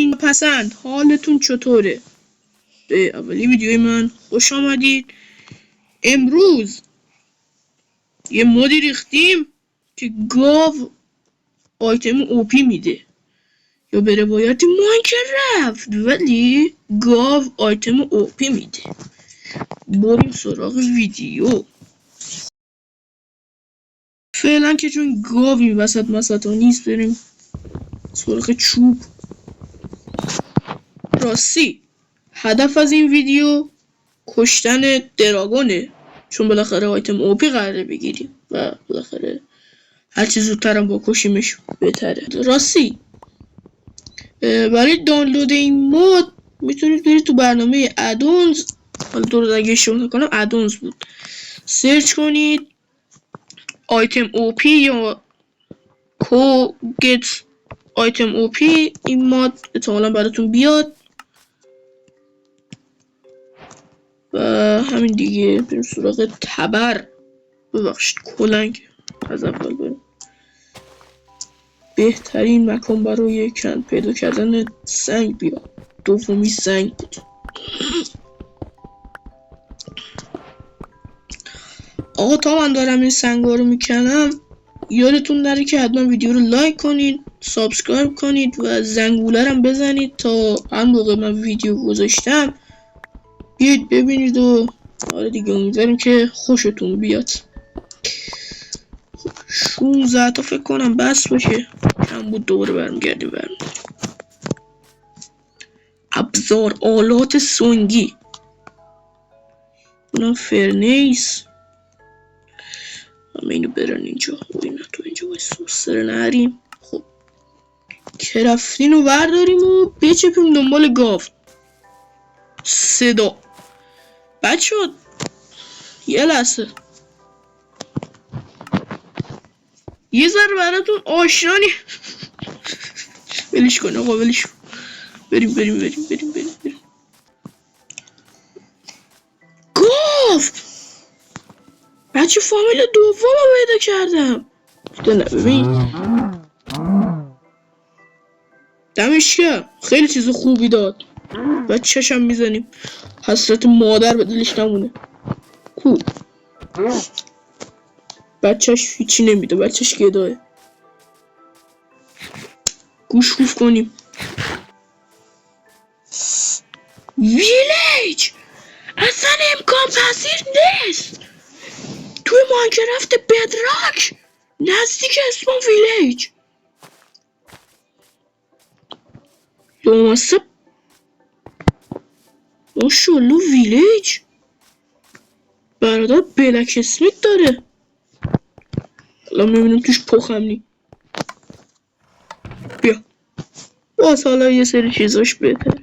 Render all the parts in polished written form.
این پسند حالتون چطوره؟ به اولی ویدیوی من خوش آمدید. امروز یه مودی ریختیم که گاو آیتم اوپی میده، یا به روایت ماینکرافت ولی گاو آیتم اوپی میده. بریم سراغ ویدیو. فعلا که چون گاو این وسط نیست، بریم سراغ چوب. راستی هدف از این ویدیو کشتن دراگونه، چون بالاخره آیتم اوپی قراره بگیریم و بالاخره هرچی زودترم با کشیمش بهتره. راستی برای دانلود این مود میتونید برید تو برنامه ادونز، حالا درست اگه اشتباه نکنم ادونز بود، سرچ کنید آیتم اوپی یا کو گت آیتم اوپی. این مود احتمالا براتون بیاد و همین دیگه. بریم سراغ تبر، ببخشید کلنگ. از اول بریم. بهترین مکان برای پیدا کردن سنگ بیا. دومی سنگ بود. آقا تا من دارم این سنگا رو میکنم، یادتون نره که حتما ویدیو رو لایک کنید، سابسکرایب کنید و زنگوله رو بزنید تا هر موقع من ویدیو گذاشتم بیاید ببینید. و آره دیگه، امیدواریم که خوشتون بیاد. 16 تا فکر کنم بس باشه، کم بود. دوباره برمیگردیم. ابزار آلات سنگی، اونم فرنیس. همه اینو برن اینجا و اینا تو اینجا باید سوستر نریم. خب کرفتین رو برداریم و بچپیم دنبال گاو. صدا بچه ها یه لحظه، یه ذره براتون آشنانی. ولش کن آقا، ولش کن. بریم. گاو بچه فامیل دوم رو پیدا کردم. نه ببین دمش گرم، خیلی چیز خوبی داد. بچه‌شم میزنیم، حسرت مادر به دلش نمونه. کو بچهش هیچی نمیده، بچهش گداه. گوش خوف کنیم. ویلیج اصلا امکان پذیر نیست. توی ماینکرافت بدراک نزدیک اسم ویلیج لامصب. ماشالله ویلیج برادر بلک اسمیت داره. الان میبینیم توش پخمنی. بیا باز حالا یه سری چیزاش بهتره.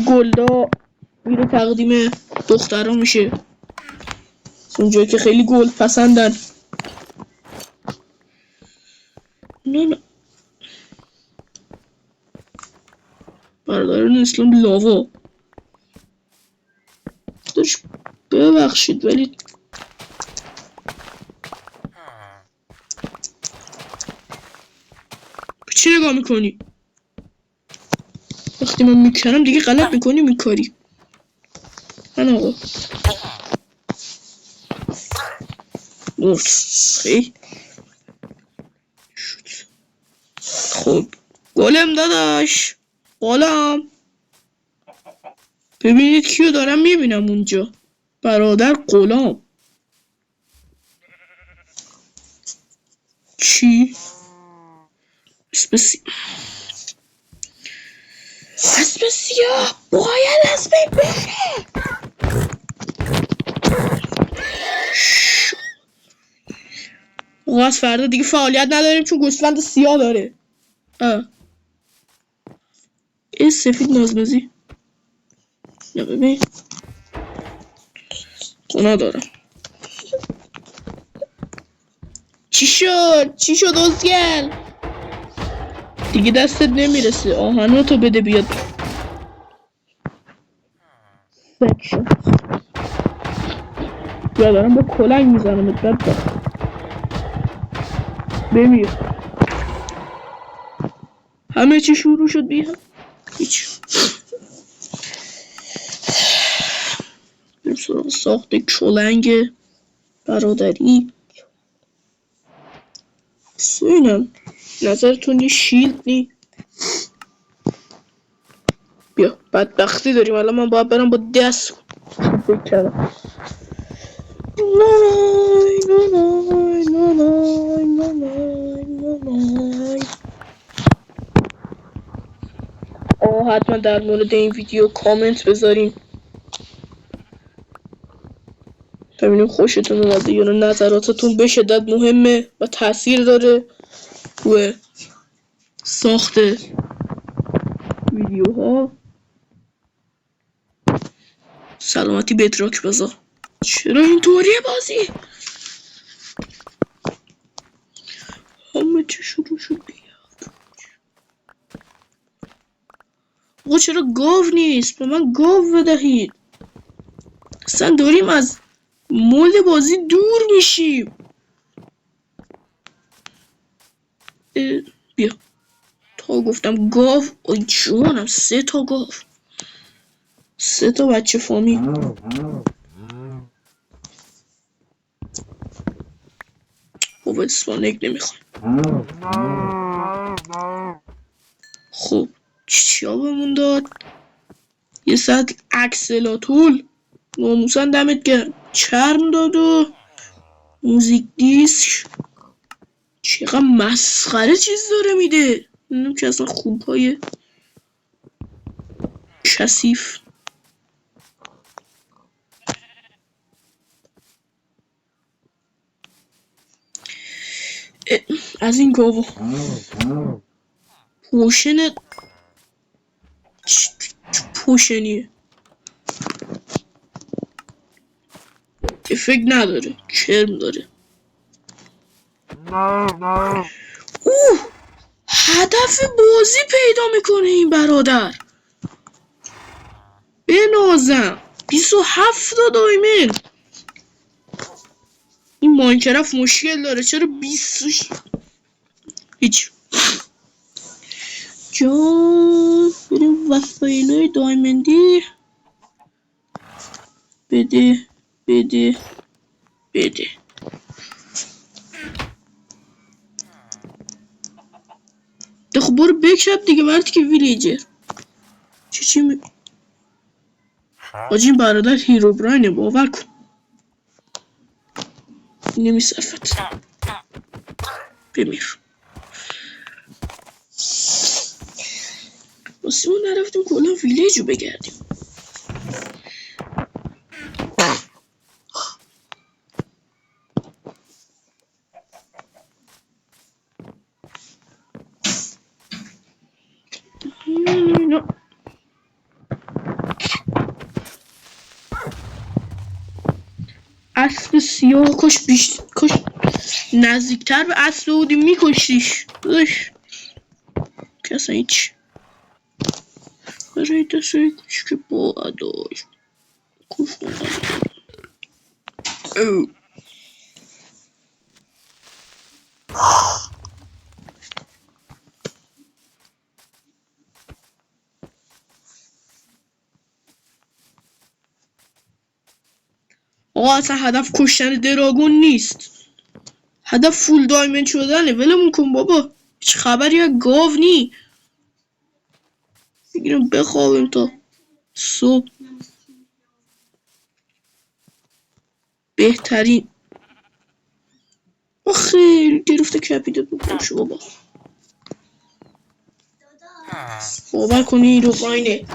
گلدا میره تقدیم دخترها میشه، اونجایی که خیلی گل پسندن. نه برادران اسلام لاوا داشت. ببخشید ولی چی نگاه میکنی؟ وقتی من میکنم دیگه غلط میکنی میکاری. من آقا مرد خیلی خب. گلم داداش، گلم ببینید کیو دارم میبینم اونجا. برادر غلام. چی؟ اسم سیاه باید از بین بره. از فردا دیگه فعالیت نداریم چون گوسفند سیاه داره. این سفید نازمزی. یا ببین گناه دارم. چی شد ازگل؟ دیگه دستت نمیرسه، آهنو تو بده بیاد. سکشن یا دارم به کلنگ میزنم اتبت. بمیر. همه چی شروع شد بیا هیچ. بریم سراغ ساخت کلنگ برادری. بسینم نظرتون یه شیلد نی؟ بیا بدبختی داریم الان من باید برم با دست بکنم. نانای نانای نانای نانای نانای. حتما در مورد این ویدیو کامنت بذارین ببینیم خوشتون اومده یا نه. نظراتتون به شدت مهمه و تاثیر داره روی ساخت ویدیوها. سلامتی بدراک بذار. چرا اینطوریه بازی؟ همه چی شروع شد بیاد. آقا چرا گاو نیست؟ به من گاو بدهید. اصلا داریم از مول بازی دور میشیم. بیا تا گفتم گاو. ای جانم 3 تا گاو، 3 تا بچه فامیل. بابا اسپانک نمیخوام. خب چی بهمون داد؟ یه سطل اکسلاتول ناموسا دمت گرم. چرم داد و موزیک دیسک. چقدر مسخره چیز داره میده. اینم که اصلا خوبهای کثیف. از این گاوا پوشن پوشنیه افکت نداره، چرم داره. هدف بازی پیدا میکنه این برادر. بنازم 27 تا دایمن. این ماینکرافت مشکل داره. چرا 20 هیچ جان. بریم وسایلای دایمندی. بده بده بده. خب برو بکشب دیگه مردی که ویلیجر. چی می آجین برادر هیرو براینه باور کن. نمیصفت بمیر. باسه ما نرفتیم کلا ویلیجو بگردیم. اسب سیاه کاش نزدیکتر به اسب بودی میکشتیش داشت که اصلا هیچ برای دستای کوچک با داشت کفتون آقا اصلا هدف کشتن دراگون نیست، هدف فول دایمند شدنه. ولمون کن بابا، هیچ خبری از گاو نی. بگیرم بخوابیم تا صبح. بهترین خیلی گرفته کپیده بکنشو بابا. باور کنی این رو باینه.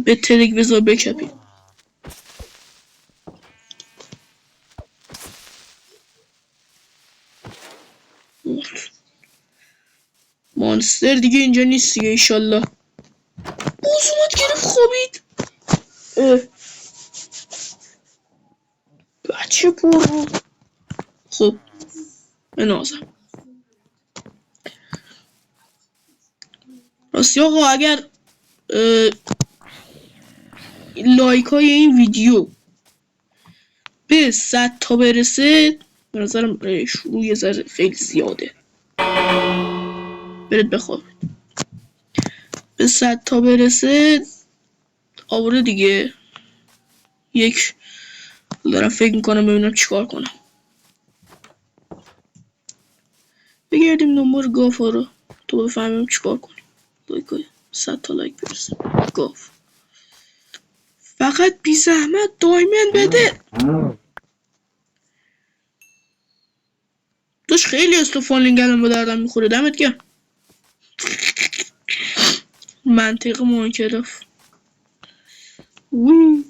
به تلک بذار بکپی. مانستر دیگه اینجا نیست دیگه ایشالله. باز اومد گرفت خوابید. بچه برو. خب بنازم راستی آقا اگر لایک های این ویدیو به 100 تا برسه به نظرم شروع یه ذره خیلی زیاده. برید بخوابید. به 100 تا برسه آوره دیگه. یک دارم فکر میکنم ببینم چیکار کنم. بگردیم دنبال گاف ها رو تو بفهمیم چیکار کنیم. لایک های 100 تا لایک برسه. گاف فقط بی زحمت دایمن بده. داشت خیلی استفالینگ الان به دردم میخوره. دمت گرم. منطق ماینکرافت. وی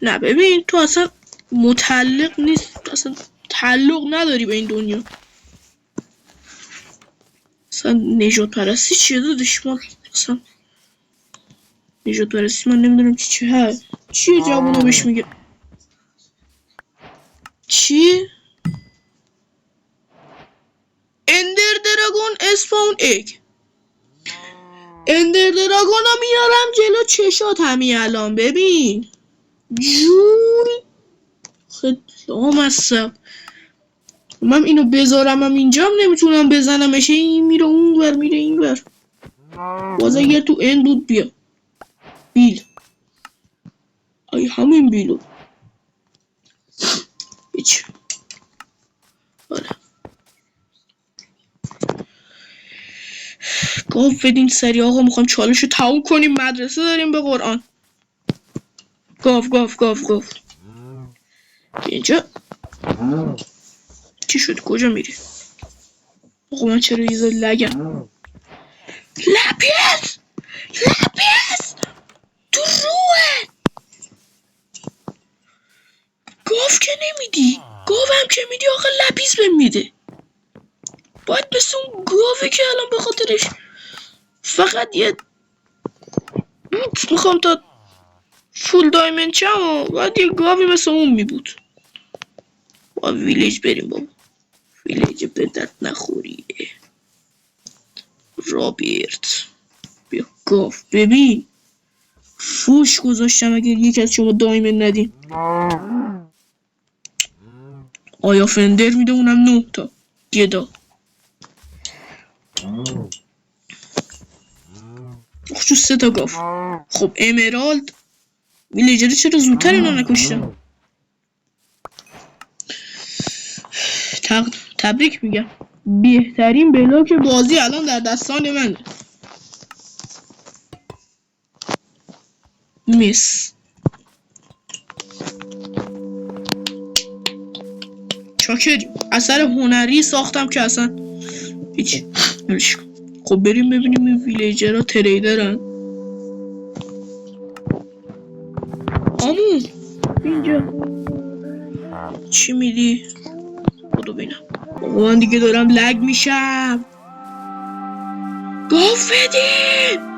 نه ببین تو اصلا متعلق نیست، اصلا تعلق نداری به این دنیا. اصلا نجات پرستی چیه دادش؟ ما اصلا نجات پرستی من نمیدونم چی هست. چیه جوونا بهش میگه؟ چی؟ اندر دراگون اسپاون اگ. اندر دراگون رو میارم جلو چشات همین الان. ببین جون خیلی لامصب. من اینو بذارم هم اینجام نمیتونم بزنمش. این میره اون ور میره این ور. باز اگر تو این بود بیا بیل. ای همین بیلو هیچ. آره گاف بدین سری آقا. میخوایم چالش رو تموم کنیم. مدرسه داریم به قرآن. گاف گاف گاف گاف اینجا. چی شد؟ کجا میری؟ آقا من چرا یه ذره لگم؟ لپیس لپیس تو روه. گاف که نمیدی. گاف هم که میدی آقا لپیس بهم میده. باید مثل اون گاوه که الان به خاطرش فقط یه میخوام تا فول دایمند چم و باید یه گاوی مثل اون میبود. با ویلیج بریم بابا. ویلیج به درد نخوریه. رابرت بیا گاف. ببین فوش گذاشتم اگر یکی از شما دایمند ندین. آیا فندر میده اونم 9 تا گدا. خب 3 تا گاف. خب امرالد ویلیجر چرا زودتر اینا نکشتم؟ تبریک میگم. بهترین بلاک بازی الان در دستان منه. میس چاکری اثر هنری ساختم که اصلا هیچ. خب بریم ببینیم این ویلیجرها تریدرن. آمون اینجا چی میدی؟ خودو بینم. من دیگه دارم لگ میشم. گاف بدین.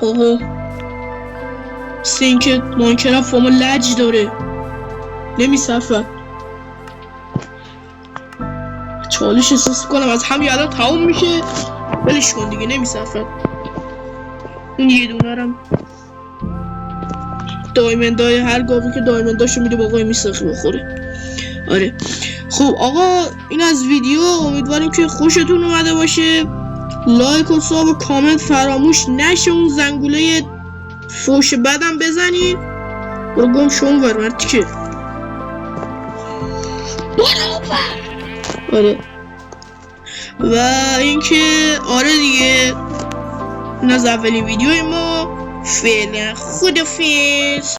اوه سینکت ماینکرافت فامو لج داره. نمیصفه. چالش احساس کنم از همین الان تموم میشه. ولش کن دیگه نمیصفه. اون یه دونرم دایمندای هر گاوی که دایمنداشو میده باقای میسخی بخوره. آره خب آقا این از ویدیو. امیدواریم که خوشتون اومده باشه. لایک و ساب و کامنت فراموش نشه. اون زنگوله فوش بدم بزنید. برو گم شون ورمرد که آره و اینکه آره دیگه این از اولین ویدیوی ما. فعلا خدافظ.